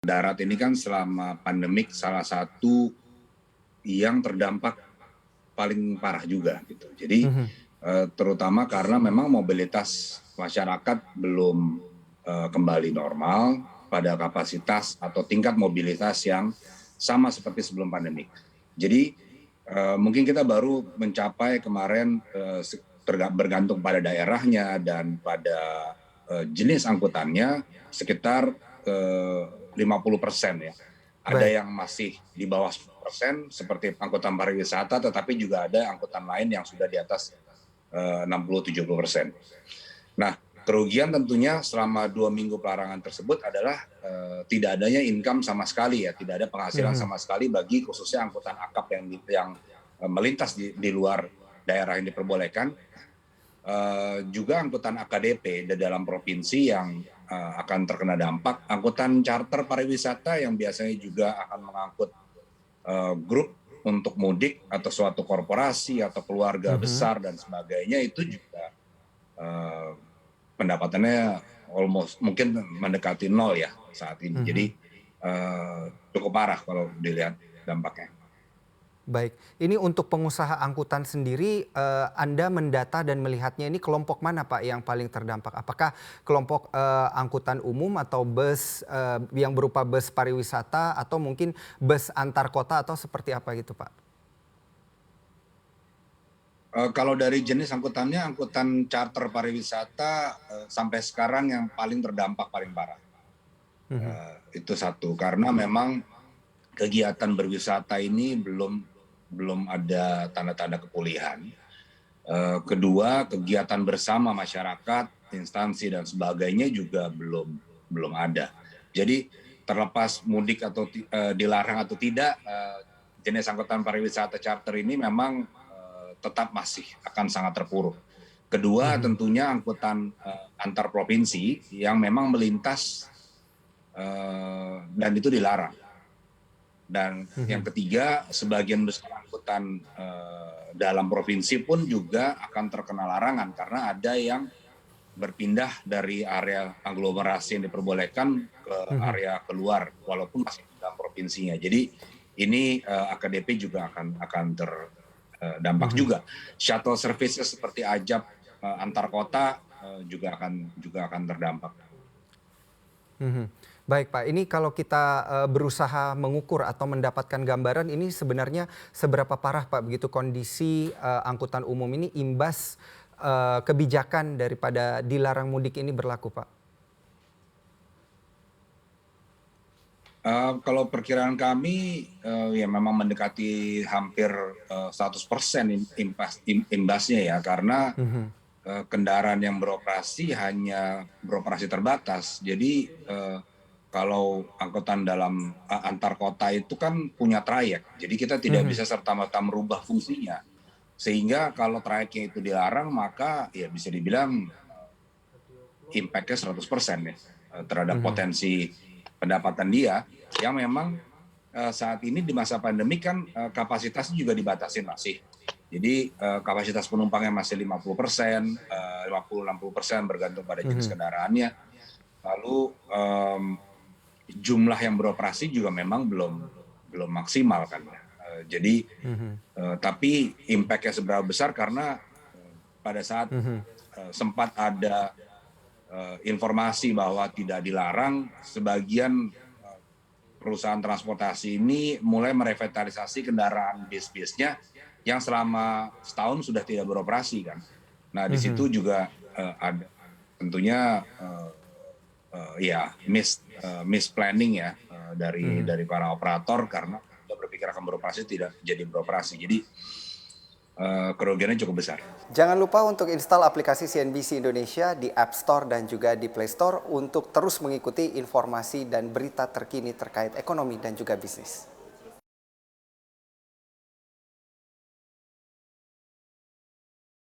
Darat ini kan selama pandemik salah satu yang terdampak paling parah juga gitu. Jadi Mhm. terutama karena memang mobilitas masyarakat belum kembali normal pada kapasitas atau tingkat mobilitas yang sama seperti sebelum pandemik. Jadi mungkin kita baru mencapai kemarin bergantung pada daerahnya dan pada jenis angkutannya sekitar 50% ya. Ada Baik. yang masih di bawah 10% seperti angkutan pariwisata, tetapi juga ada angkutan lain yang sudah di atas 60-70%. Nah, kerugian tentunya selama 2 minggu pelarangan tersebut adalah tidak adanya income sama sekali ya, tidak ada penghasilan Mhm. sama sekali bagi khususnya angkutan akap yang melintas di luar daerah yang diperbolehkan. Juga angkutan AKDP di dalam provinsi yang akan terkena dampak, angkutan charter pariwisata yang biasanya juga akan mengangkut grup untuk mudik atau suatu korporasi atau keluarga Mhm. besar dan sebagainya itu juga eh, pendapatannya almost mungkin mendekati nol ya saat ini. Jadi Mhm. cukup parah kalau dilihat dampaknya. Baik. Ini untuk pengusaha angkutan sendiri, Anda mendata dan melihatnya ini kelompok mana Pak yang paling terdampak? Apakah kelompok, angkutan umum atau bus, yang berupa bus pariwisata atau mungkin bus antar kota atau seperti apa gitu Pak? Kalau dari jenis angkutannya, angkutan charter pariwisata sampai sekarang yang paling terdampak paling parah. Mhm. Itu satu, karena memang kegiatan berwisata ini belum ada tanda-tanda kepulihan. Kedua, kegiatan bersama masyarakat, instansi dan sebagainya juga belum ada. Jadi terlepas mudik atau dilarang atau tidak, jenis angkutan pariwisata charter ini memang tetap masih akan sangat terpuruk. Kedua, Mhm. tentunya angkutan antar provinsi yang memang melintas dan itu dilarang. Dan yang Mhm. ketiga, sebagian besar angkutan dalam provinsi pun juga akan terkena larangan karena ada yang berpindah dari area aglomerasi yang diperbolehkan ke Mhm. area keluar, walaupun masih di dalam provinsinya. Jadi ini AKDP juga akan terdampak Mhm. juga. Shuttle services seperti Ajab antar kota juga akan terdampak. Mhm. Baik Pak, ini kalau kita, berusaha mengukur atau mendapatkan gambaran ini sebenarnya seberapa parah Pak begitu kondisi, angkutan umum ini imbas, kebijakan daripada dilarang mudik ini berlaku Pak? Kalau perkiraan kami, ya memang mendekati hampir 100% imbasnya ya, karena Mhm. kendaraan yang beroperasi hanya beroperasi terbatas. Jadi kalau angkutan dalam antar kota itu kan punya trayek, jadi kita tidak Mhm. bisa serta-merta merubah fungsinya. Sehingga kalau trayeknya itu dilarang, maka ya bisa dibilang impact-nya 100% ya terhadap Mhm. potensi pendapatan dia yang memang saat ini di masa pandemi kan kapasitasnya juga dibatasi masih. Jadi kapasitas penumpangnya masih 50%, 50-60% bergantung pada jenis Mhm. kendaraannya. Lalu jumlah yang beroperasi juga memang belum maksimal kan ya. Jadi Mhm. tapi impact-nya seberapa besar karena pada saat Mhm. sempat ada informasi bahwa tidak dilarang, sebagian perusahaan transportasi ini mulai merevitalisasi kendaraan bis-bisnya yang selama setahun sudah tidak beroperasi kan. Nah di situ Mhm. juga ada tentunya ya miss planning ya Mhm. dari para operator karena sudah berpikir akan beroperasi tidak jadi beroperasi. Jadi kerugiannya cukup besar. Jangan lupa untuk install aplikasi CNBC Indonesia di App Store dan juga di Play Store untuk terus mengikuti informasi dan berita terkini terkait ekonomi dan juga bisnis.